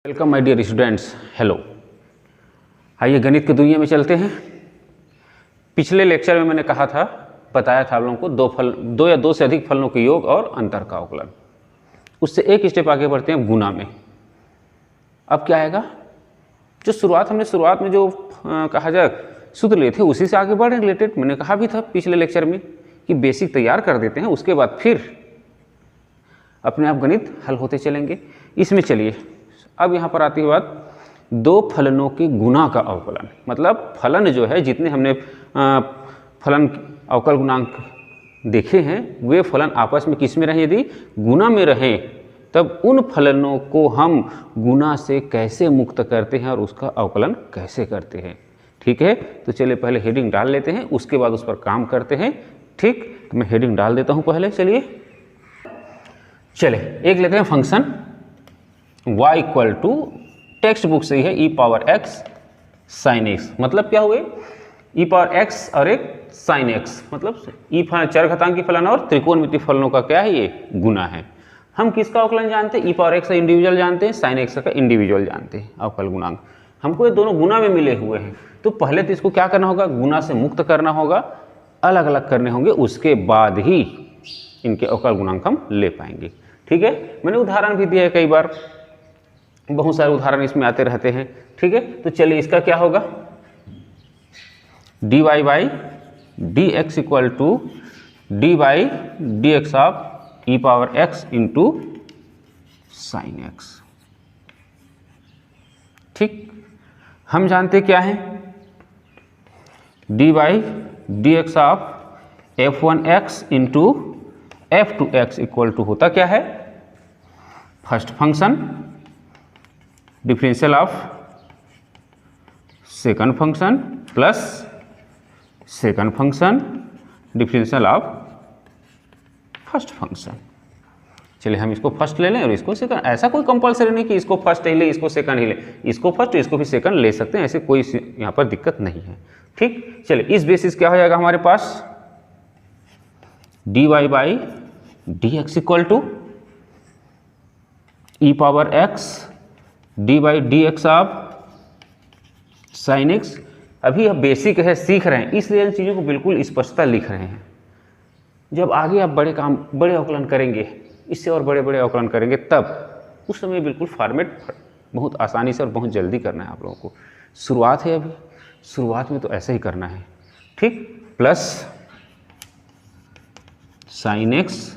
Welcome my dear students, hello. आइए गणित की दुनिया में चलते हैं। पिछले लेक्चर में मैंने कहा था, बताया था आप लोगों को दो या दो से अधिक फलनों के योग और अंतर का अवकलन। उससे एक स्टेप आगे बढ़ते हैं गुना में। अब क्या आएगा, जो शुरुआत में जो कहा जाए सूत्र लिए थे उसी से आगे बढ़े रिलेटेड। मैंने कहा भी था पिछले लेक्चर में कि बेसिक तैयार कर देते हैं, उसके बाद फिर अपने आप गणित हल होते चलेंगे। इसमें चलिए अब यहाँ पर आती है बात, दो फलनों के गुना का अवकलन। मतलब फलन जो है, जितने हमने फलन अवकल गुणांक देखे हैं वे फलन आपस में किस में रहें, यदि गुना में रहें, तब उन फलनों को हम गुना से कैसे मुक्त करते हैं और उसका अवकलन कैसे करते हैं। ठीक है, तो चलिए पहले हेडिंग डाल लेते हैं, उसके बाद उस पर काम करते हैं। ठीक, तो मैं हेडिंग डाल देता हूँ पहले। चलिए एक लेते हैं function y equal to, text book से ही है, e पावर x sin x। मतलब क्या हुए, e पावर x और एक sin x, मतलब चरघातांकी फलन और त्रिकोणमितीय फलनों का क्या है, ये गुना है। हम किसका अवकलन जानते हैं, e पावर x का इंडिविजुअल जानते हैं, sin x का इंडिविजुअल जानते हैं अवकल गुणांक। हमको ये दोनों गुना में मिले हुए हैं, तो पहले तो इसको क्या करना होगा, गुना से मुक्त करना होगा, अलग अलग करने होंगे, उसके बाद ही इनके अवकल गुणांक हम ले पाएंगे। ठीक है, मैंने उदाहरण भी दिया है कई बार, बहुत सारे उदाहरण इसमें आते रहते हैं। ठीक है, तो चलिए इसका क्या होगा, dy by D x equal to D by D x of E power X into sine x. ठीक, हम जानते क्या है, D by D x of F one X into F two X equal to होता क्या है, first function differential of second function plus second function differential of first function. चलिए हम इसको फर्स्ट ले लें और इसको सेकंड। ऐसा कोई कंपलसरी नहीं कि इसको फर्स्ट ही ले, इसको सेकंड ही ले, इसको फर्स्ट इसको भी सेकंड ले सकते हैं, ऐसे कोई यहाँ पर दिक्कत नहीं है। ठीक, चलिए इस बेसिस क्या हो जाएगा हमारे पास, dy by D x equal to E power X D by D x of sine X. अभी अब बेसिक है, सीख रहे हैं, इसलिए इन चीज़ों को बिल्कुल स्पष्टता लिख रहे हैं। जब आगे आप बड़े अवकलन करेंगे, इससे और बड़े बड़े अवकलन करेंगे, तब उस समय बिल्कुल फॉर्मेट बहुत आसानी से और बहुत जल्दी करना है आप लोगों को। शुरुआत है, अभी शुरुआत में तो ऐसे ही करना है। ठीक, plus sine x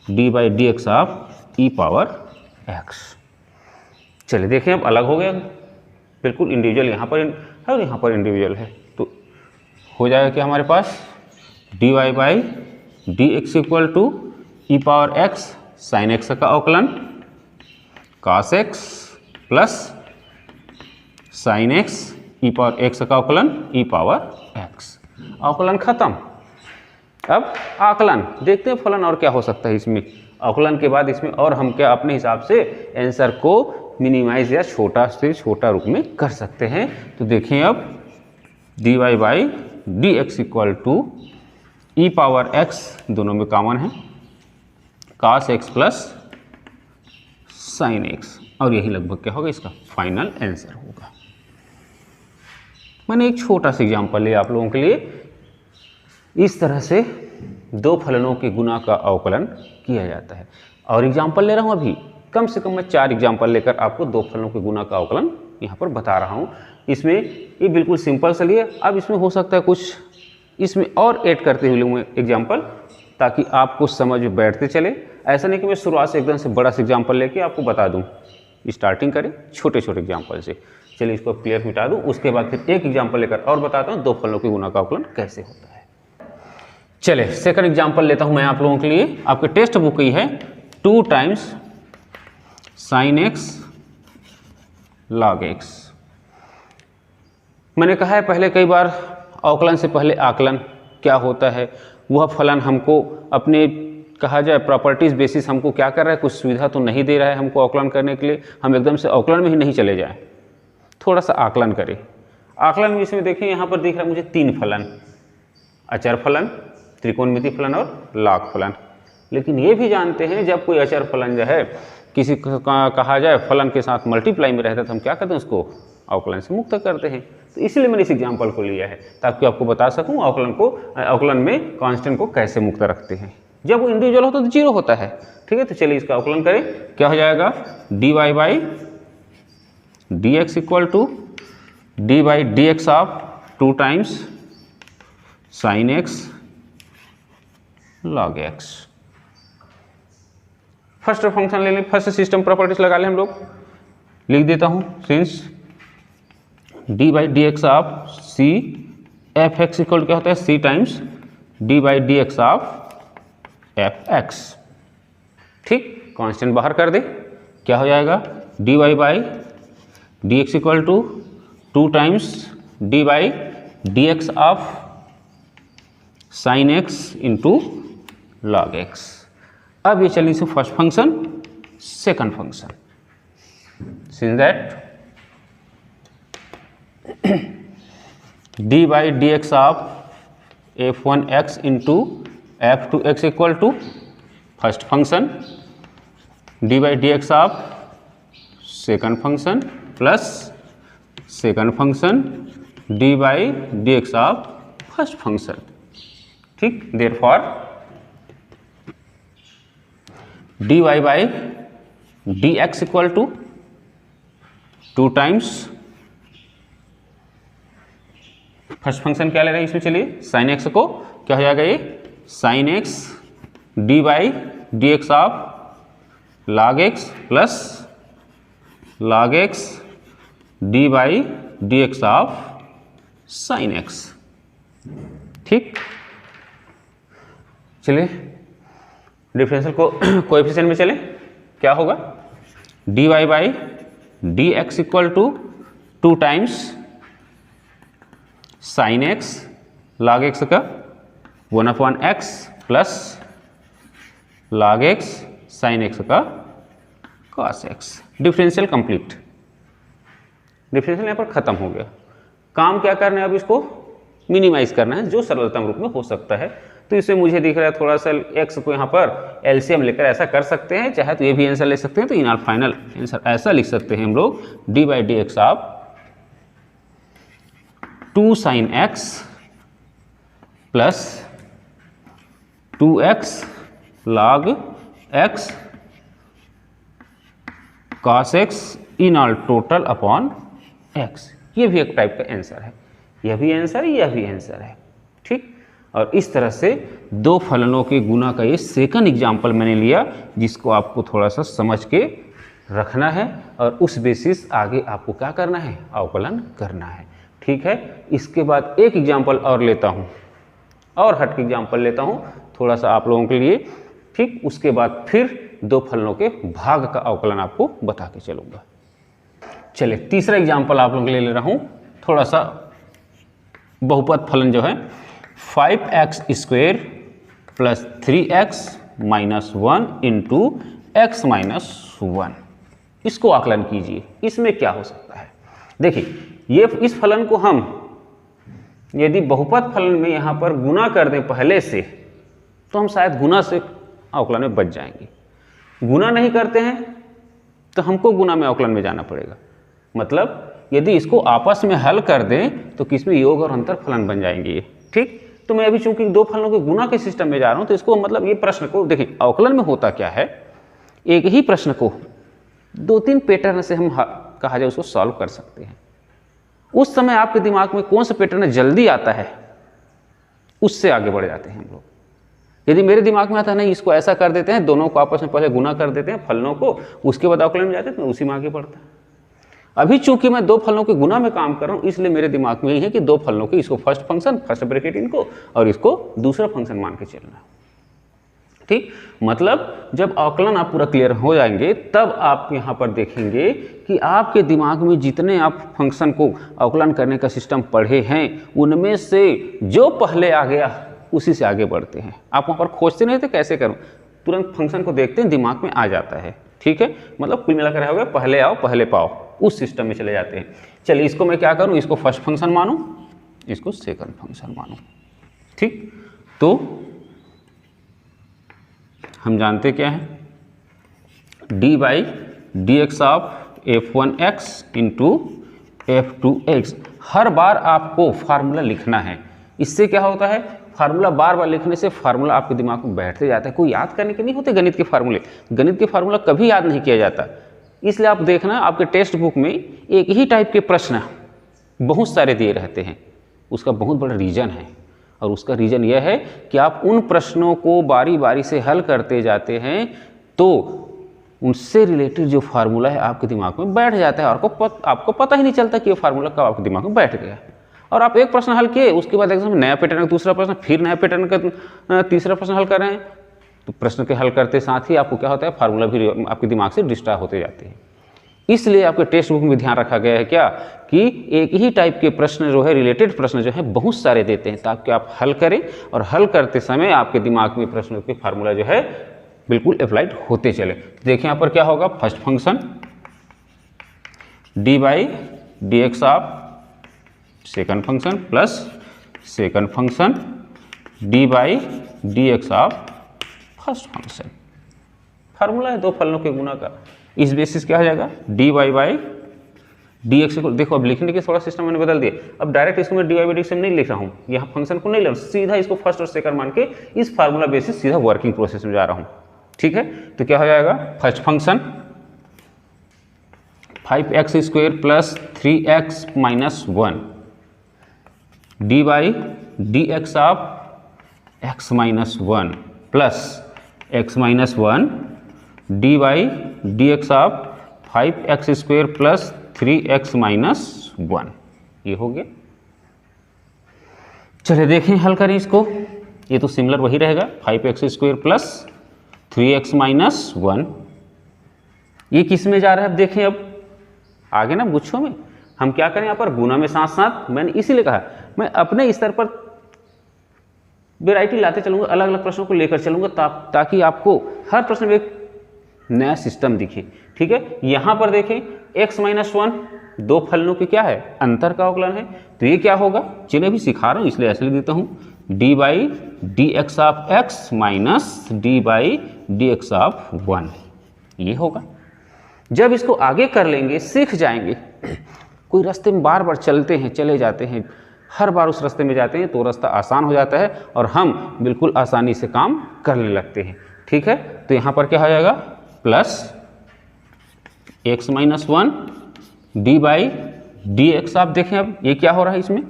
D by D x of E power x. चलिए देखें, अब अलग हो गया, बिल्कुल इंडिविजुअल यहाँ पर है और यहाँ पर इंडिविजुअल है, तो हो जाएगा कि हमारे पास dy by D x equal to E power x sine x का अवकलन cos x plus sine x e power x का अवकलन ई पावर एक्स। अवकलन खत्म। अब आकलन देखते हैं, फलन और क्या हो सकता है इसमें। अवकलन के बाद इसमें और हम क्या अपने हिसाब से आंसर को मिनिमाइज या छोटा से छोटा रूप में कर सकते हैं। तो देखें अब, dy by D x equal to E power X, दोनों में कॉमन है, cos x plus sine X, और यही लगभग क्या होगा, इसका फाइनल आंसर होगा। मैंने एक छोटा सा एग्जाम्पल लिया आप लोगों के लिए। इस तरह से दो फलनों के गुना का अवकलन किया जाता है। और एग्जाम्पल ले रहा हूँ, अभी कम से कम मैं 4 एग्जाम्पल लेकर आपको दो फलनों के गुना का अवकलन यहाँ पर बता रहा हूँ। इसमें ये बिल्कुल सिंपल सा लिए, अब इसमें हो सकता है कुछ इसमें और ऐड करते हुए लूँगा एग्जाम्पल, ताकि आपको समझ में बैठते चले। ऐसा नहीं कि मैं शुरुआत से एकदम से बड़ा सा एग्जाम्पल लेके आपको बता दूँ। स्टार्टिंग करें छोटे छोटे एग्जाम्पल से। चलिए इसको क्लियर मिटा दूँ, उसके बाद फिर एक एग्जाम्पल लेकर और बताता हूँ दो फलनों के गुना का अवकलन कैसे होता है। चलिए सेकंड एग्जाम्पल लेता हूँ मैं आप लोगों के लिए। आपके टेक्स्ट बुक ही है, 2 times sine x log x. मैंने कहा है पहले कई बार, अवकलन से पहले आकलन क्या होता है। वह फलन हमको अपने कहा जाए प्रॉपर्टीज बेसिस हमको क्या कर रहा है, कुछ सुविधा तो नहीं दे रहा है हमको अवकलन करने के लिए। हम एकदम से अवकलन में ही नहीं चले जाएं, थोड़ा सा आकलन करें। आकलन में इसमें देखें, यहाँ पर दिख रहा है मुझे 3 फलन, अचर फलन, त्रिकोणमितीय फलन और लॉग फलन। लेकिन ये भी जानते हैं जब कोई अचर फलन जो है किसी को कहा जाए फलन के साथ मल्टीप्लाई में रहता है तो हम क्या करते हैं, उसको अवकलन से मुक्त करते हैं। तो इसलिए मैंने इस एग्जाम्पल को लिया है ताकि आपको बता सकूं अवकलन में कांस्टेंट को कैसे मुक्त रखते हैं। जब वो इंडिविजुअल होता है तो जीरो होता है। ठीक है, तो चलिए इसका अवकलन करें। क्या हो जाएगा, dy by dx equal to D by D x of 2 times sine x log X. First function ले लें, फर्स्ट सिस्टम प्रॉपर्टीज लगा लें हम लोग। लिख देता हूं, since d by D x of c f x equal क्या होता है, c times d by D x of f x. ठीक, कांस्टेंट बाहर कर दे, क्या हो जाएगा, d y by D x equal to 2 times d by D x of sine x into log x. अब ये चलिए first function, second function, since that d by D x of f1 x into f2 x equal to first function d by D x of second function plus second function d by D x of first function. ठीक, therefore d y by D x equal to 2 times first function क्या ले रहे हैं इसमें, चलिए sine x को, क्या हो जाएगा ये sine x D by D x of log x plus log x D by D x of sine x. ठीक, चलिए डिफरेंशियल को कोएफिशिएंट में चले, क्या होगा, d y by D x equal to 2 times sine x log x का 1/x plus log x sine x का cos x। Differential complete, differential यहाँ पर खत्म हो गया। काम क्या करना है, अब इसको मिनिमाइज करना है जो सरलतम रूप में हो सकता है। तो इसमें मुझे दिख रहा है थोड़ा सा x को यहाँ पर एलसीएम लेकर ऐसा कर सकते हैं, चाहे तो ये भी आंसर ले सकते हैं। तो इन फाइनल आंसर ऐसा लिख सकते हैं हम लोग, D by D x of 2 sign x plus 2x log x cos x in all total upon x। ये भी एक टाइप का आंसर है, यह भी आंसर है, यह भी आंसर है। ठीक, और इस तरह से दो फलनों के गुना का ये सेकंड एग्जाम्पल मैंने लिया, जिसको आपको थोड़ा सा समझ के रखना है और उस बेसिस आगे आपको क्या करना है, अवकलन करना है। ठीक है, इसके बाद एक एग्जाम्पल और लेता हूँ, और हट के एग्जाम्पल लेता हूँ थोड़ा सा आप लोगों के लिए। ठीक, उसके बाद फिर दो फलनों के भाग का अवकलन आपको बता के चलूँगा। चलिए तीसरा एग्जाम्पल आप लोगों के लिए ले रहा हूँ, थोड़ा सा बहुपद फलन जो है 5x square plus 3x minus 1 into x minus 1, इसको आकलन कीजिए। इसमें क्या हो सकता है, देखिए ये इस फलन को हम यदि बहुपद फलन में यहाँ पर गुना कर दें पहले से, तो हम शायद गुना से अवकलन में बच जाएंगे। गुना नहीं करते हैं तो हमको गुना में अवकलन में जाना पड़ेगा। मतलब यदि इसको आपस में हल कर दें तो किसमें योग और अंतर फलन बन जाएंगे ये। ठीक, तो मैं अभी चूंकि दो फलनों के गुना के सिस्टम में जा रहा हूं, तो इसको मतलब ये प्रश्न को देखिए, अवकलन में होता क्या है, एक ही प्रश्न को 2-3 पैटर्न से हम कहा जाए उसको सॉल्व कर सकते हैं। उस समय आपके दिमाग में कौन सा पैटर्न जल्दी आता है, उससे आगे बढ़ जाते हैं हम लोग। यदि मेरे दिमाग में आता है नहीं इसको ऐसा कर देते हैं, दोनों को आपस में पहले गुना कर देते हैं फलनों को, उसके बाद अवकलन में जाते हैं, तो उसी में आगे बढ़ता है। अभी चूंकि मैं दो फलनों के गुना में काम कर रहा हूं, इसलिए मेरे दिमाग में यही है कि दो फलनों के, इसको फर्स्ट फंक्शन, फर्स्ट ब्रैकेट इनको, और इसको दूसरा फंक्शन मान के चलना। ठीक, मतलब जब अवकलन आप पूरा क्लियर हो जाएंगे तब आप यहाँ पर देखेंगे कि आपके दिमाग में जितने आप फंक्शन को अवकलन करने का सिस्टम पढ़े हैं, उनमें से जो पहले आ गया उसी से आगे बढ़ते हैं। आप वहाँ पर खोजते नहीं थे कैसे करूँ, तुरंत फंक्शन को देखते हैं, दिमाग में आ जाता है। ठीक है, मतलब कुल मिलाकर हो गया पहले आओ पहले पाओ, उस सिस्टम में चले जाते हैं। चलिए इसको मैं क्या करूँ, इसको फर्स्ट फंक्शन मानूँ, इसको सेकंड फंक्शन मानूँ। ठीक, तो हम जानते क्या हैं, D by D x of f1x into f2x। हर बार आपको फार्मूला लिखना है। इससे क्या होता है, फार्मूला बार बार लिखने से फार्मूला आपके दिमाग में बैठते जाता है। कोई याद करने के नहीं होते गणित के फार्मूले, गणित के फार्मूला कभी याद नहीं किया जाता। इसलिए आप देखना आपके टेक्स्ट बुक में एक ही टाइप के प्रश्न बहुत सारे दिए रहते हैं। उसका बहुत बड़ा रीज़न है, और उसका रीज़न यह है कि आप उन प्रश्नों को बारी बारी से हल करते जाते हैं तो उनसे रिलेटेड जो फार्मूला है आपके दिमाग में बैठ जाता है, और आपको पता ही नहीं चलता कि ये फार्मूला कब आपके दिमाग में बैठ गया। और आप एक प्रश्न हल किए, उसके बाद एग्जाम में नया पैटर्न का दूसरा प्रश्न, फिर नया पैटर्न का तीसरा प्रश्न हल कर रहे हैं, तो प्रश्न के हल करते साथ ही आपको क्या होता है, फार्मूला भी आपके दिमाग से डिस्ट्रैक्ट होते जाते हैं। इसलिए आपके टेक्स्ट बुक में ध्यान रखा गया है क्या कि एक ही टाइप के प्रश्न जो है, रिलेटेड प्रश्न जो है बहुत सारे देते हैं, ताकि आप हल करें और हल करते समय आपके दिमाग में प्रश्नों के फार्मूला जो है बिल्कुल अप्लाइड होते चले। देखिए यहाँ पर क्या होगा, first function d by D x of second function plus second function d by D x of first function. Formula है दो फलनों के गुना का। इस बेसिस क्या हो जाएगा, d y by D x. देखो अब लिखने के थोड़ा सिस्टम मैंने बदल दिया। अब डायरेक्ट इसको मैं d y by D x नहीं लिख रहा हूँ, यहाँ फंक्शन को नहीं लिख रहा हूँ, सीधा इसको फर्स्ट और सेकंड मान के इस फार्मूला बेसिस सीधा वर्किंग प्रोसेस में जा रहा हूँ। ठीक है, तो क्या हो जाएगा, first function 5x square plus 3x minus 1 D by D x of x minus 1 plus x minus 1 D by D x of 5x square plus 3x minus 1। ये हो गया। चलिए देखें हल करें इसको। ये तो सिमिलर वही रहेगा, 5x square plus 3x minus 1। ये किस में जा रहा है, अब देखें। अब आगे ना गुच्छों में हम क्या करें, यहाँ पर गुना में साथ साथ मैंने इसीलिए कहा मैं अपने स्तर पर वैरायटी लाते चलूंगा, अलग अलग प्रश्नों को लेकर चलूंगा, ताकि आपको हर प्रश्न में एक नया सिस्टम दिखे। ठीक है, यहाँ पर देखें x माइनस 1 दो फलनों की क्या है, अंतर का अवकलन है। तो ये क्या होगा, चलिए अभी सिखा रहा हूँ इसलिए ऐसे लिख देता हूँ, D by D x of x minus D by D x of 1। ये होगा। जब इसको आगे कर लेंगे, सीख जाएंगे, कोई रास्ते में बार बार चलते हैं, चले जाते हैं, हर बार उस रास्ते में जाते हैं तो रास्ता आसान हो जाता है और हम बिल्कुल आसानी से काम करने लगते हैं। ठीक है, तो यहाँ पर क्या हो जाएगा, plus x minus 1 D by D x. आप देखें अब ये क्या हो रहा है, इसमें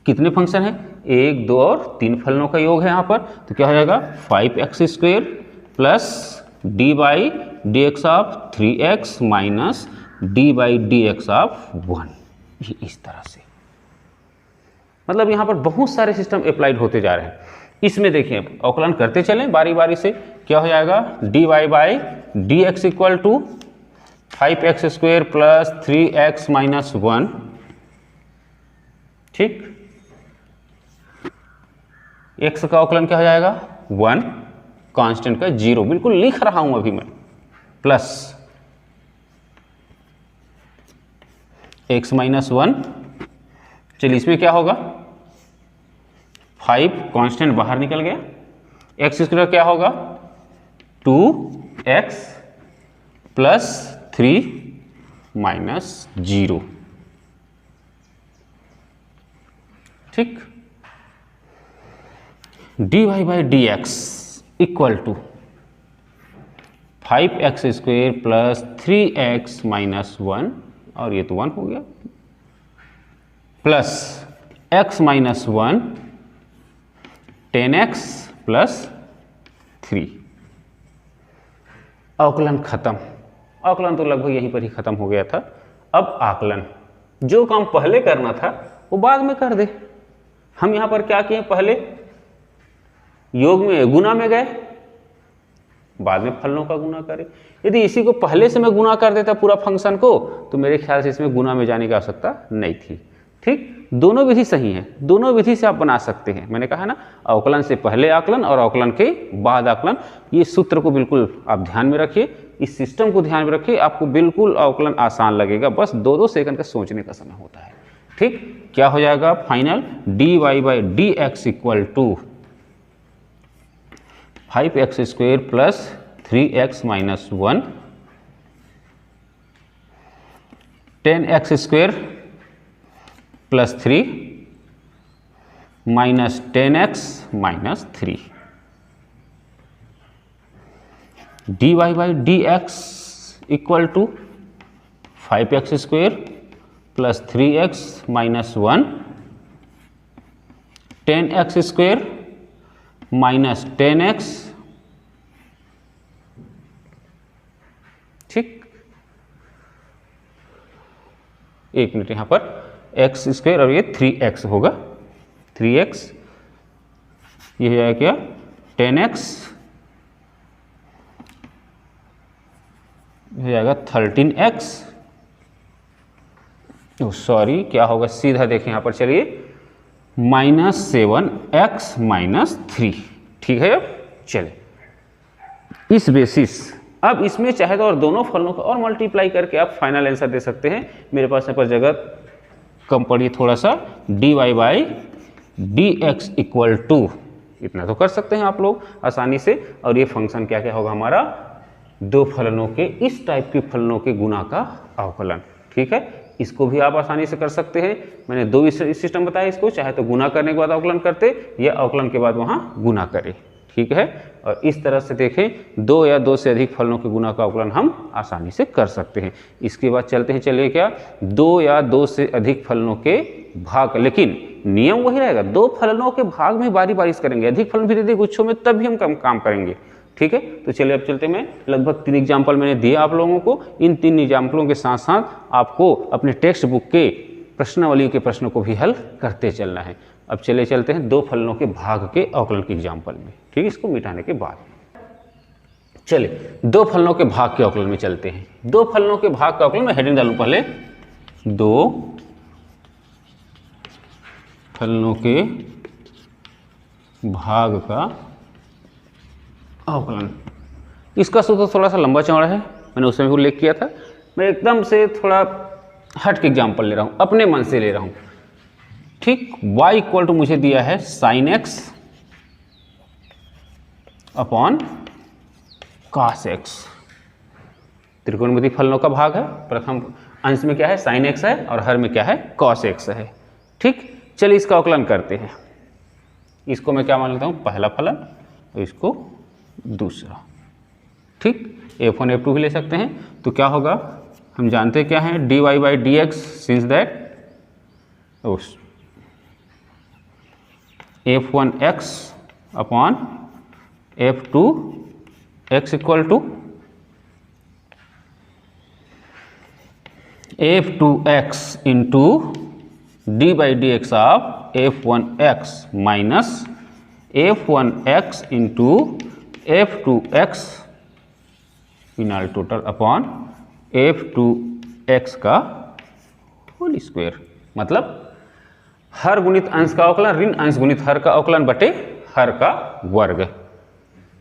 कितने फंक्शन है, 1 2 और 3 फलनों का योग है यहाँ पर। तो क्या हो जाएगा, 5x square plus D by D x of 3x minus D by D x of 1। ये इस तरह से, मतलब यहाँ पर बहुत सारे सिस्टम अप्लाइड होते जा रहे हैं। इसमें देखिए अवकलन करते चलें बारी बारी से। क्या हो जाएगा, d y by D x equal to 5x square plus 3x minus 1। ठीक, x का अवकलन क्या हो जाएगा, 1, कांस्टेंट का 0, बिल्कुल लिख रहा हूं अभी मैं, प्लस x माइनस 1। चलिए इसमें क्या होगा, 5 कांस्टेंट बाहर निकल गया, x स्क्वायर क्या होगा, 2x प्लस 3 माइनस 0। ठीक, d y by D x equal to 5x square plus 3x minus 1, और ये तो 1 हो गया, plus x minus 1 10x plus 3। अवकलन खत्म। अवकलन तो लगभग यहीं पर ही खत्म हो गया था। अब आकलन, जो काम पहले करना था वो बाद में कर दे। हम यहां पर क्या किए, पहले योग में गुना में गए, बाद में फलनों का गुना करें। यदि इसी को पहले से मैं गुना कर देता पूरा फंक्शन को, तो मेरे ख्याल से इसमें गुना में जाने की आवश्यकता नहीं थी। ठीक, दोनों विधि सही है, दोनों विधि से आप बना सकते हैं। मैंने कहा ना, अवकलन से पहले आकलन और अवकलन के बाद आकलन। ये सूत्र को बिल्कुल आप ध्यान में रखिए, इस सिस्टम को ध्यान में रखिए, आपको बिल्कुल अवकलन आसान लगेगा। बस 2-2 सेकंड का सोचने का समय होता है। ठीक, क्या हो जाएगा final, d y by D x equal to 5x square plus 3x minus 1, 10x² + 3 minus 10x - 3 dy/dx = 5x² + 3x - 1 10x² - 10x, ठीक। एक मिनट, यहाँ पर x² और ये 3x होगा, 3x, ये हो जाएगा क्या 10x, हो जाएगा 13x, सॉरी क्या होगा, सीधा देखें यहाँ पर, चलिए -7x - 3, ठीक है। अब चले इस बेसिस, अब इसमें चाहे तो और दोनों फलनों का और मल्टीप्लाई करके आप फाइनल आंसर दे सकते हैं। मेरे पास यहाँ पर जगह कम पड़ी थोड़ा सा, dy/dx = इतना तो कर सकते हैं आप लोग आसानी से। और ये फंक्शन क्या क्या होगा हमारा, दो फलनों के, इस टाइप के फलनों के गुणा का अवकलन, ठीक है। इसको भी आप आसानी से कर सकते हैं। मैंने दो सिस्टम बताया, इसको चाहे तो गुना करने के बाद अवकलन करते या अवकलन के बाद वहाँ गुना करें, ठीक है। और इस तरह से देखें, दो या दो से अधिक फलनों के गुना का अवकलन हम आसानी से कर सकते हैं। इसके बाद चलते हैं, चलिए क्या, दो या दो से अधिक फलनों के भाग, लेकिन नियम वही रहेगा, दो फलनों के भाग में बारी बारी करेंगे, अधिक फलन भी दे दिए गुच्छों में तब भी हम कम काम करेंगे, ठीक है। तो चलिए अब चलते, मैं लगभग 3 एग्जाम्पल मैंने दिए आप लोगों को। इन 3 एग्जाम्पलों के साथ साथ आपको अपने टेक्स्ट बुक के प्रश्नावली के प्रश्नों को भी हल करते चलना है। अब चले चलते हैं दो फलनों के भाग के अवकलन के एग्जाम्पल में, ठीक है, इसको मिटाने के बाद। चलिए दो फलनों के भाग के अवकलन में चलते हैं। दो फलनों के भाग का अवकलन, मैं हेडिंग डालूं पहले, दो फलनों के भाग का अवकलन। इसका सूत्र थोड़ा सा लंबा चौड़ा है, मैंने उसमें भी उल्लेख किया था। मैं एकदम से थोड़ा हट के एग्जाम्पल ले रहा हूँ, अपने मन से ले रहा हूँ, ठीक। y = मुझे दिया है sin x / cos x, त्रिकोणमिति फलनों का भाग है। प्रथम अंश में क्या है, sin x है, और हर में क्या है, cos x है, ठीक। चलिए इसका अवकलन करते हैं। इसको मैं क्या मान लेता हूँ, पहला फलन, और इसको दूसरा, ठीक। f1 f2 भी ले सकते हैं। तो क्या होगा, हम जानते क्या हैं, dy/dx, since that f1x / f2x = f2x d/dx of f1x minus f1x f2x final total upon f2x का होल स्क्वायर। मतलब हर गुणित अंश का अवकलन ऋण अंश गुणित हर का अवकलन बटे हर का वर्ग।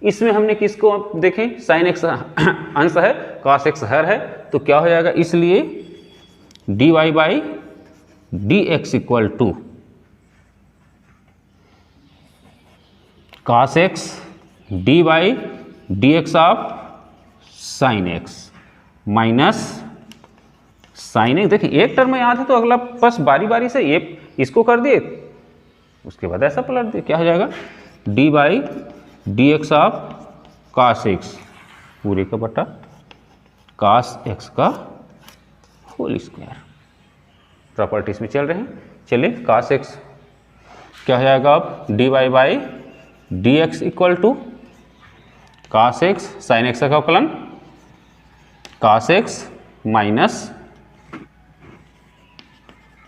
इसमें हमने किसको देखें, sin x अंश है, cos x हर है, तो क्या हो जाएगा, इसलिए dy/dx = cos x d/dx of sin x minus sin x। देखिए एक टर्म में याद है तो अगला बस बारी बारी से ये इसको कर दिए, उसके बाद ऐसा पलट दिए, क्या हो जाएगा, d/dx of cos x पूरे का बटा cos x का होल स्क्वायर। प्रॉपर्टीज में चल रहे हैं, चलिए cos x क्या हो जाएगा, अब dy/dx = cos x sin x का अवकलन cos x minus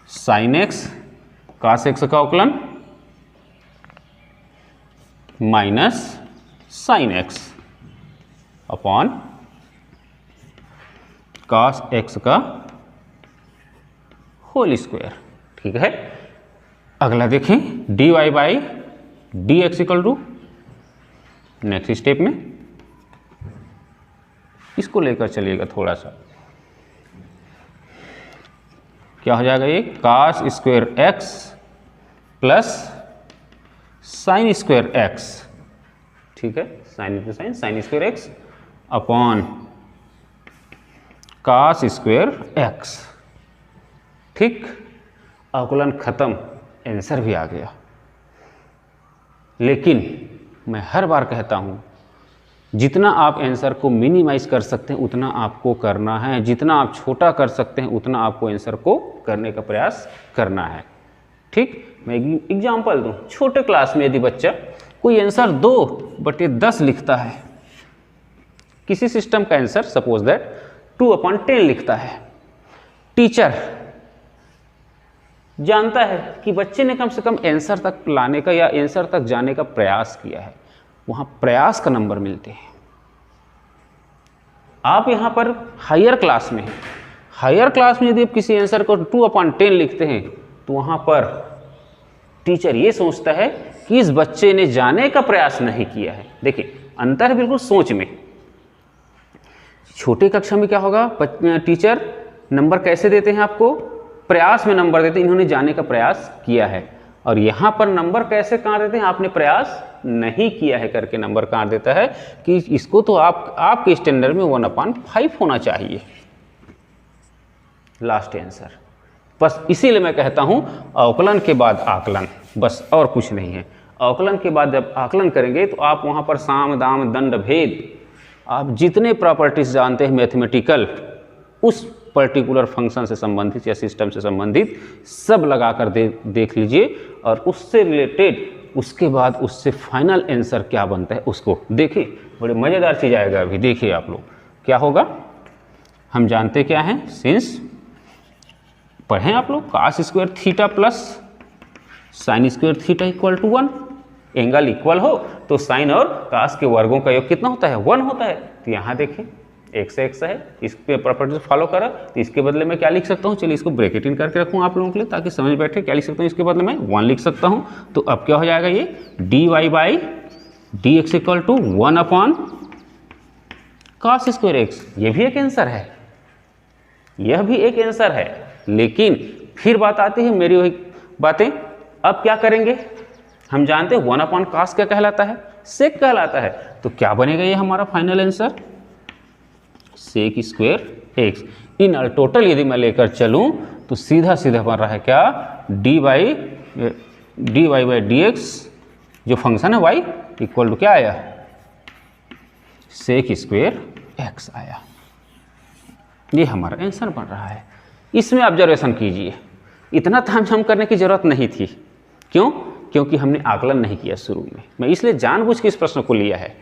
sin x cos x का अवकलन minus sin x upon cos x का होल स्क्वायर, ठीक है। अगला देखें, dy/dx = नेक्स्ट स्टेप में इसको लेकर चलिएगा थोड़ा सा, क्या हो जाएगा, ये cos square x plus sin square x, ठीक है, sin square x upon cos square x ठीक, अवकलन खत्म, आंसर भी आ गया। लेकिन मैं हर बार कहता हूँ जितना आप आंसर को मिनिमाइज कर सकते हैं उतना आपको करना है, जितना आप छोटा कर सकते हैं उतना आपको आंसर को करने का प्रयास करना है। ठीक, मैं एग्जांपल दूं, छोटे क्लास में यदि बच्चा कोई आंसर 2/10 लिखता है, किसी सिस्टम का आंसर सपोज दैट 2/10 लिखता है, टीचर जानता है कि बच्चे ने कम से कम आंसर तक लाने का या आंसर तक जाने का प्रयास किया है, वहां प्रयास का नंबर मिलते हैं। आप यहां पर हायर क्लास में यदि आप किसी आंसर को 2/10 लिखते हैं तो वहां पर टीचर ये सोचता है कि इस बच्चे ने जाने का प्रयास नहीं किया है। देखिए अंतर है बिल्कुल सोच में। छोटे कक्षा में क्या होगा, टीचर नंबर कैसे देते हैं आपको, प्रयास में नंबर देते हैं, इन्होंने जाने का प्रयास किया है। और यहाँ पर नंबर कैसे काट देते हैं, आपने प्रयास नहीं किया है करके नंबर काट देता है कि इसको तो आपके स्टैंडर्ड में 1/5 होना चाहिए लास्ट आंसर। बस इसीलिए मैं कहता हूँ अवकलन के बाद आकलन, बस और कुछ नहीं है। अवकलन के बाद जब आकलन करेंगे तो आप वहाँ पर साम दाम दंड भेद, आप जितने प्रॉपर्टीज जानते हैं मैथमेटिकल, उस पर्टिकुलर फंक्शन से संबंधित या सिस्टम से संबंधित सब लगाकर देख लीजिए, और उससे रिलेटेड उसके बाद उससे फाइनल आंसर क्या बनता है उसको देखिए। बड़े मज़ेदार चीज़ आएगा अभी, देखिए आप लोग क्या होगा। हम जानते क्या हैं, सिंस पढ़ें आप लोग, cos square theta plus sine square theta equal to 1, angle equal हो तो साइन और cos के वर्गों का योग कितना होता है, 1 होता है। तो यहाँ देखिए x से x है, इस पे प्रॉपर्टी फॉलो करा, तो इसके बदले में क्या लिख सकता हूँ, चलिए इसको ब्रैकेट इन करके रखूँ आप लोगों के लिए ताकि समझ बैठे। क्या लिख सकता हूँ, इसके बदले में 1 लिख सकता हूँ। तो अब क्या हो जाएगा, ये dy/dx equal to 1/cos square x। ये भी एक आंसर है, यह भी एक आंसर है। लेकिन फिर बात आती है मेरी वही बातें, अब क्या करेंगे, हम जानते हैं 1/cos क्या कहलाता है, सेक कहलाता है। तो क्या बनेगा ये हमारा final answer, sec square x. In all total यदि मैं लेकर चलूं तो सीधा सीधा बन रहा है क्या, dy/dx जो फंक्शन है y इक्वल टू क्या आया, सेक स्क्वायर एक्स आया। ये हमारा आंसर बन रहा है। इसमें ऑब्जर्वेशन कीजिए, इतना तामझाम करने की जरूरत नहीं थी। क्यों, क्योंकि हमने आकलन नहीं किया शुरू में। मैं इसलिए जानबूझ के इस प्रश्न को लिया है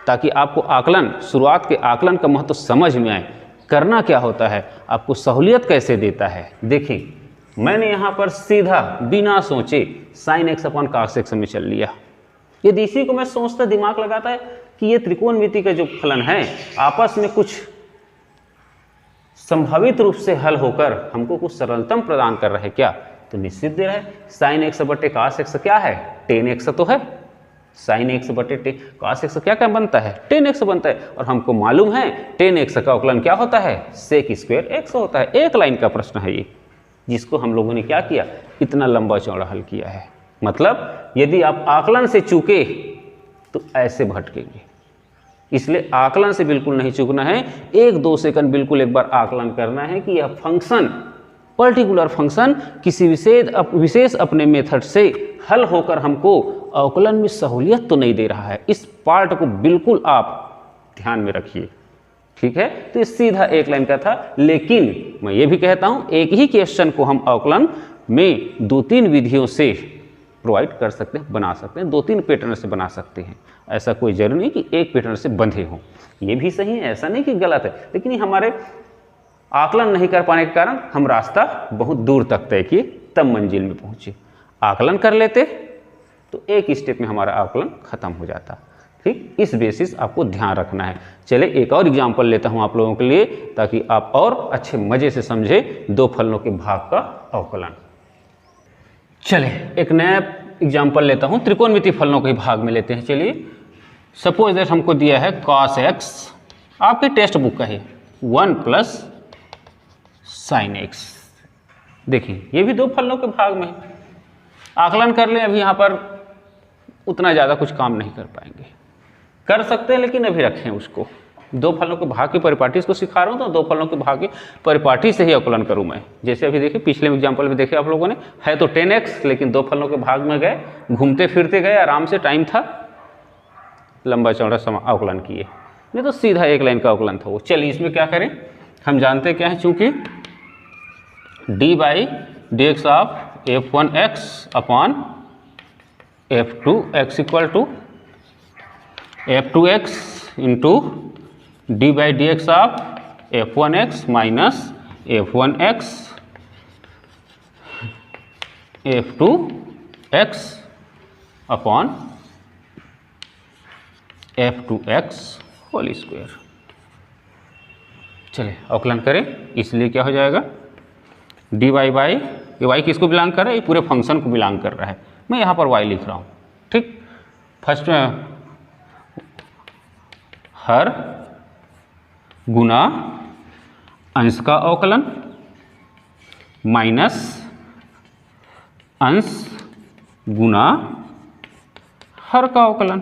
ताकि आपको आकलन, शुरुआत के आकलन का महत्व समझ में आए, करना क्या होता है, आपको सहूलियत कैसे देता है। देखिए मैंने यहाँ पर सीधा बिना सोचे sin x/cos x में चल लिया। यदि इसी को मैं सोचता, दिमाग लगाता है कि ये त्रिकोणमिति का जो फलन है आपस में कुछ संभावित रूप से हल होकर हमको कुछ सरलतम प्रदान कर रहे क्या, तो निश्चित दे रहा है sin x/cos x क्या है, tan x तो है। sin x/cos x क्या क्या बनता है, tan x बनता है। और हमको मालूम है tan x का अवकलन क्या होता है, sec स्क्वायर x होता है। एक लाइन का प्रश्न है ये, जिसको हम लोगों ने क्या किया, इतना लंबा चौड़ा हल किया है। मतलब यदि आप आकलन से चूके तो ऐसे भटकेंगे, इसलिए आकलन से बिल्कुल नहीं चूकना है। 1-2 सेकंड बिल्कुल एक बार आकलन करना है कि यह फंक्शन, पर्टिकुलर फंक्शन किसी विशेष अपने मेथड से हल होकर हमको अवकलन में सहूलियत तो नहीं दे रहा है। इस पार्ट को बिल्कुल आप ध्यान में रखिए, ठीक है। तो ये सीधा एक लाइन का था, लेकिन मैं ये भी कहता हूं एक ही क्वेश्चन को हम अवकलन में 2-3 विधियों से प्रोवाइड कर सकते हैं, बना सकते हैं, 2-3 पैटर्न से बना सकते हैं। ऐसा कोई जरूरी नहीं कि एक पैटर्न से बंधे हों। ये भी सही है, ऐसा नहीं कि गलत है, लेकिन ये हमारे आकलन नहीं कर पाने के कारण हम रास्ता बहुत दूर तक तय किए, तब मंजिल में पहुंचे। आकलन कर लेते तो एक स्टेप में हमारा आकलन खत्म हो जाता। ठीक, इस बेसिस आपको ध्यान रखना है। चले एक और एग्जाम्पल लेता हूं आप लोगों के लिए ताकि आप और अच्छे मजे से समझे 2 फलनों के भाग का अवकलन। चले एक नया एग्जाम्पल लेता हूं, त्रिकोणमिति फलनों के भाग में लेते हैं। चलिए सपोज दैट हमको दिया है cos x, आपके टेक्स्ट बुक का है, 1 + sin x। देखिए ये भी 2 फलनों के भाग में है। आकलन कर लें, अभी यहाँ पर उतना ज़्यादा कुछ काम नहीं कर पाएंगे, कर सकते हैं लेकिन अभी रखें उसको। दो फलनों के भाग की परिपाटी को सिखा रहा हूँ, तो दो फलनों के भाग की परिपाटी से ही अवकलन करूँ मैं। जैसे अभी देखिए पिछले एग्जाम्पल में देखे आप लोगों ने, है तो 10x, लेकिन दो फलनों के भाग में गए, घूमते फिरते गए, आराम से टाइम था, लंबा चौड़ा समय अवकलन किए, नहीं तो सीधा एक लाइन का अवकलन था वो। चलिए इसमें क्या करें, हम जानते क्या है, चूंकि d/dx of f1x upon f2x equal to f2x into d/dx of f1x minus f1x f2x upon f2x whole square. चलिए अवकलन करें, इसलिए क्या हो जाएगा, dy बाई, ये y किसको बिलोंग कर रहा है, ये पूरे फंक्शन को बिलोंग कर रहा है, मैं यहाँ पर y लिख रहा हूँ। ठीक, फर्स्ट हर गुना अंश का अवकलन माइनस अंश गुना हर का अवकलन।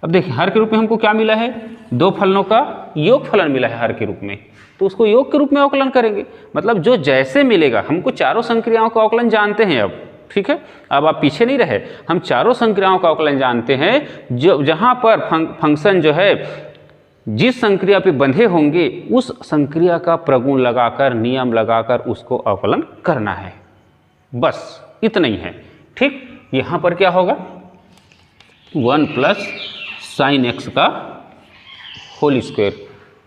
अब देखिए हर के रूप में हमको क्या मिला है, दो फलनों का योग फलन मिला है हर के रूप में, तो उसको योग के रूप में अवकलन करेंगे। मतलब जो जैसे मिलेगा, हमको चारों संक्रियाओं का अवकलन जानते हैं अब, ठीक है, अब आप पीछे नहीं रहे, हम चारों संक्रियाओं का अवकलन जानते हैं। जो जहाँ पर फंक्शन जो है जिस संक्रिया पे बंधे होंगे उस संक्रिया का प्रगुण लगाकर, नियम लगाकर उसको अवकलन करना है, बस इतना ही है। ठीक, यहाँ पर क्या होगा, 1 प्लस साइन एक्स का होल स्क्वायर।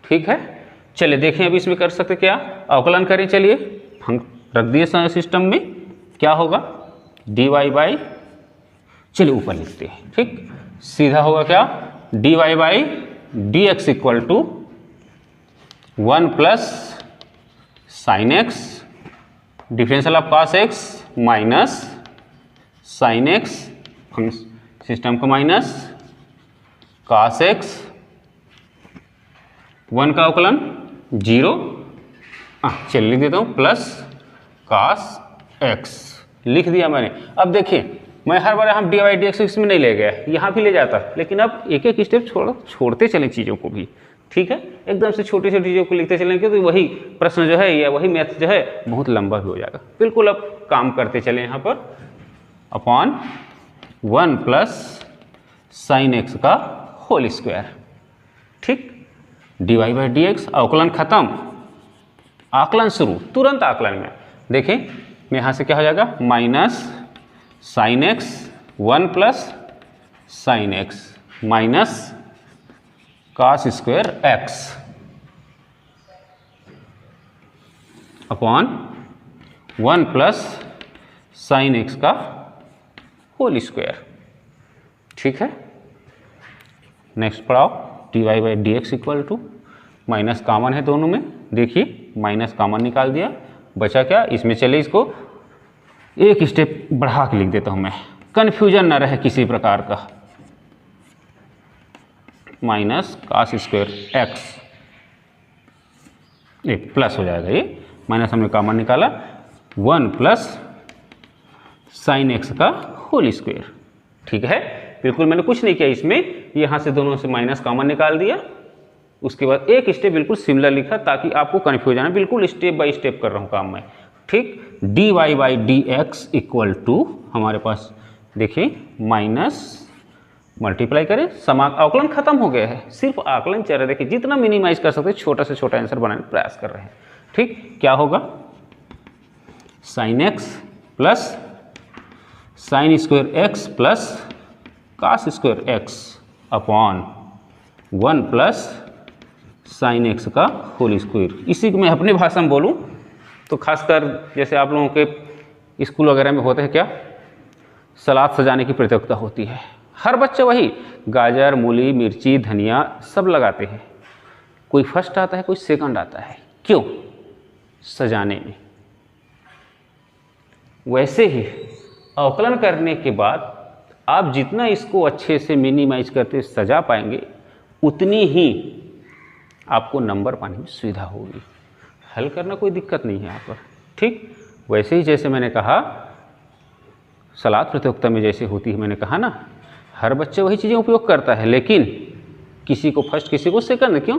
ठीक है, चलिए देखें अभी इसमें कर सकते क्या, अवकलन करें। चलिए रख दिए सिस्टम में, क्या होगा, dy बाई, चलिए ऊपर लिखते हैं। ठीक, सीधा होगा क्या, dy by dx equal to 1 plus sine x differential of cos x minus sine x, system को माइनस cos x, 1 का अवकलन 0, चलिए लिख देता हूँ, प्लस cos x लिख दिया मैंने। अब देखिए मैं हर बार हम dy/dx इसमें नहीं ले गया, यहाँ भी ले जाता, लेकिन अब एक एक स्टेप छोड़ते चलें चीज़ों को भी। ठीक है, एकदम से छोटी छोटी चीज़ों को लिखते चलेंगे तो वही प्रश्न जो है या वही मैथ जो है बहुत लंबा भी हो जाएगा। बिल्कुल अब काम करते चलें यहाँ पर, अपॉन 1 प्लस साइन एक्स का होल स्क्वायर। ठीक, dy/dx, अवकलन खत्म, आकलन शुरू, तुरंत आकलन में। देखें यहाँ से क्या हो जाएगा, minus sine x 1 plus sine x minus cos square x upon 1 plus sine x का होल स्क्वायर। ठीक है, नेक्स्ट पढ़ाओ, dy/dx equal to, minus common है दोनों में, देखिए माइनस कॉमन निकाल दिया, बचा क्या इसमें। चलिए इसको एक स्टेप बढ़ा के लिख देता हूं मैं, कन्फ्यूजन ना रहे किसी प्रकार का, माइनस cos स्क्वायर एक्स, एक प्लस हो जाएगा, ये माइनस हमने कॉमन निकाला, 1 प्लस साइन एक्स का होल स्क्वायर। ठीक है, बिल्कुल मैंने कुछ नहीं किया इसमें, यहाँ से दोनों से माइनस कॉमन निकाल दिया, उसके बाद एक स्टेप बिल्कुल सिमिलर लिखा ताकि आपको कन्फ्यूजन है, बिल्कुल स्टेप बाय स्टेप कर रहा हूँ काम मैं। ठीक, dy/dx इक्वल टू हमारे पास देखिए माइनस मल्टीप्लाई करें, अवकलन खत्म हो गया है, सिर्फ आकलन चल रहा है। देखिए जितना मिनिमाइज कर सकते छोटा से छोटा आंसर बनाने का प्रयास कर रहे हैं। ठीक, क्या होगा, sign x plus sine square x plus cos square x upon 1 plus sine x का होल स्क्वायर। इसी को मैं अपनी भाषा में बोलूँ तो खासकर जैसे आप लोगों के स्कूल वगैरह में होते हैं क्या, सलाद सजाने की प्रतियोगिता होती है, हर बच्चा वही गाजर, मूली, मिर्ची, धनिया सब लगाते हैं, कोई फर्स्ट आता है कोई सेकंड आता है, क्यों, सजाने में। वैसे ही अवकलन करने के बाद आप जितना इसको अच्छे से मिनिमाइज करते सजा पाएंगे उतनी ही आपको नंबर पाने में सुविधा होगी, हल करना कोई दिक्कत नहीं है यहाँ पर। ठीक, वैसे ही जैसे मैंने कहा सलाद प्रतियोगिता में जैसे होती है, मैंने कहा ना हर बच्चे वही चीज़ें उपयोग करता है, लेकिन किसी को फर्स्ट किसी को सेकंड, क्यों?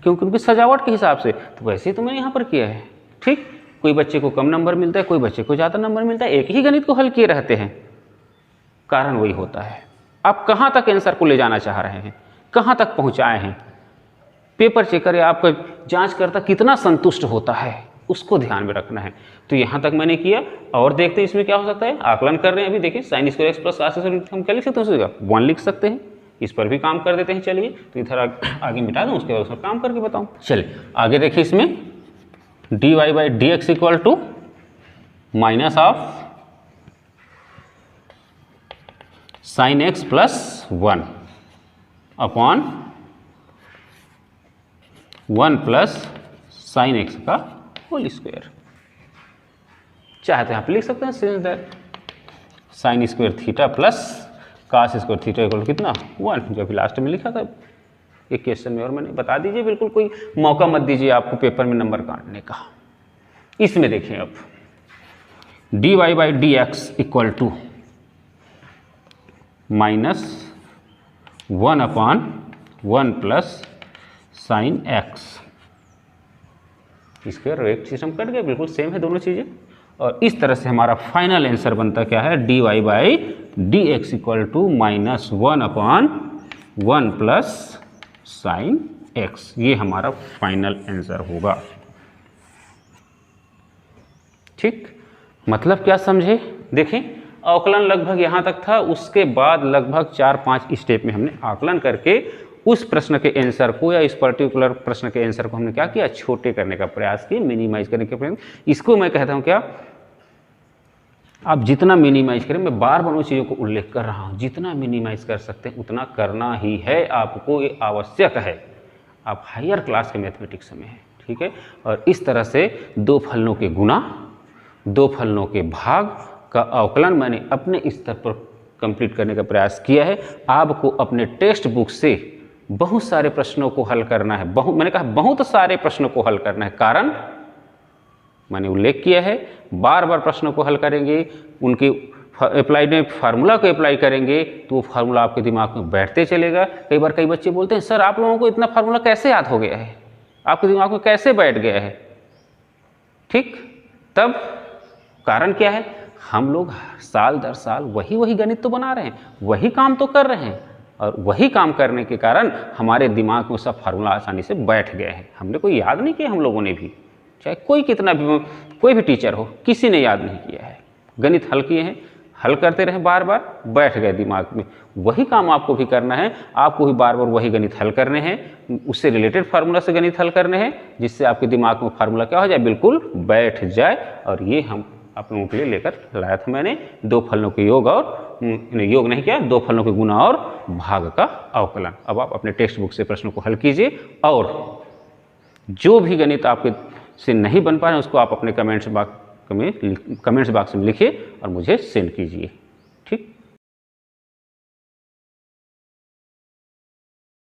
क्योंकि उनकी सजावट के हिसाब से। तो वैसे ही तो मैंने यहाँ पर किया है, ठीक। कोई बच्चे को कम नंबर मिलता है, कोई बच्चे को ज़्यादा नंबर मिलता है, एक ही गणित को हल किए रहते हैं, कारण वही होता है। आप कहाँ तक आंसर को ले जाना चाह रहे हैं, कहाँ तक पहुँचाए हैं, पेपर चेकर या आपका जांचकर्ता कितना संतुष्ट होता है, उसको ध्यान में रखना है। तो यहाँ तक मैंने किया, और देखते हैं इसमें क्या हो सकता है। आकलन कर रहे हैं अभी, देखिए sin square x plus cos square हम क्या लिख सकते हैं, उसका 1 लिख सकते हैं, इस पर भी काम कर देते हैं। चलिए तो इधर आगे मिटा दूँ, उसके बाद उस पर काम करके बताऊँ। चलिए आगे देखिए, इसमें dy by D x equal to minus of sine x plus 1 upon 1 plus sine x का होल स्क्वायर। चाहे तो यहाँ पे लिख सकते हैं since that sine square theta plus cos square theta equal कितना 1, जो अभी लास्ट में लिखा था एक क्वेश्चन में। और मैंने बता दीजिए, बिल्कुल कोई मौका मत दीजिए आपको पेपर में नंबर काटने का। इसमें देखिए अब dy by D x equal to minus 1 upon 1 plus sine x square. एक सिस्टम कट गया, बिल्कुल सेम है दोनों चीज़ें। और इस तरह से हमारा फाइनल आंसर बनता क्या है, dy by D x equal to minus 1 upon 1 plus sine x. ये हमारा फाइनल आंसर होगा, ठीक। मतलब क्या समझे, देखें आकलन लगभग यहाँ तक था, उसके बाद लगभग 4-5 स्टेप में हमने आकलन करके उस प्रश्न के आंसर को या इस पर्टिकुलर प्रश्न के आंसर को हमने क्या किया, छोटे करने का प्रयास किया, मिनिमाइज करने का प्रयास। इसको मैं कहता हूँ क्या, आप जितना मिनिमाइज करें, मैं बार बार उन चीज़ों को उल्लेख कर रहा हूँ, जितना मिनिमाइज कर सकते हैं उतना करना ही है आपको, ये आवश्यक है। आप हायर क्लास के मैथमेटिक्स में हैं, ठीक है। और इस तरह से दो फलनों के गुणा, दो फलनों के भाग का अवकलन मैंने अपने स्तर पर कंप्लीट करने का प्रयास किया है। आपको अपने टेक्स्ट बुक से बहुत सारे प्रश्नों को हल करना है, मैंने कहा बहुत सारे प्रश्नों को हल करना है, कारण मैंने उल्लेख किया है, बार बार प्रश्नों को हल करेंगे, उनके अप्लाइड में फार्मूला को अप्लाई करेंगे तो वो फार्मूला आपके दिमाग में बैठते चलेगा। कई बार कई बच्चे बोलते हैं, सर आप लोगों को इतना फार्मूला कैसे याद हो गया है, आपके दिमाग में कैसे बैठ गया है, ठीक। तब कारण क्या है, हम लोग साल दर साल वही गणित तो बना रहे हैं, वही काम तो कर रहे हैं, और वही काम करने के कारण हमारे दिमाग में सब फार्मूला आसानी से बैठ गए हैं। हमने कोई याद नहीं किया, हम लोगों ने भी, चाहे कोई कितना भी, कोई भी टीचर हो, किसी ने याद नहीं किया है, गणित हल किए हैं, हल करते रहे, बार बार बैठ गए दिमाग में। वही काम आपको भी करना है, आपको भी बार बार वही गणित हल करने हैं, उससे रिलेटेड फार्मूला से गणित हल करने हैं, जिससे आपके दिमाग में फार्मूला क्या हो जाए, बिल्कुल बैठ जाए। और ये हम आप लोगों के लिए लेकर लाया था मैंने, दो फलनों के योग, और योग नहीं किया, दो फलनों के गुणा और भाग का अवकलन। अब आप अपने टेक्स्ट बुक से प्रश्नों को हल कीजिए, और जो भी गणित आपके से नहीं बन पा रहे उसको आप अपने कमेंट्स बॉक्स में लिखिए और मुझे सेंड कीजिए।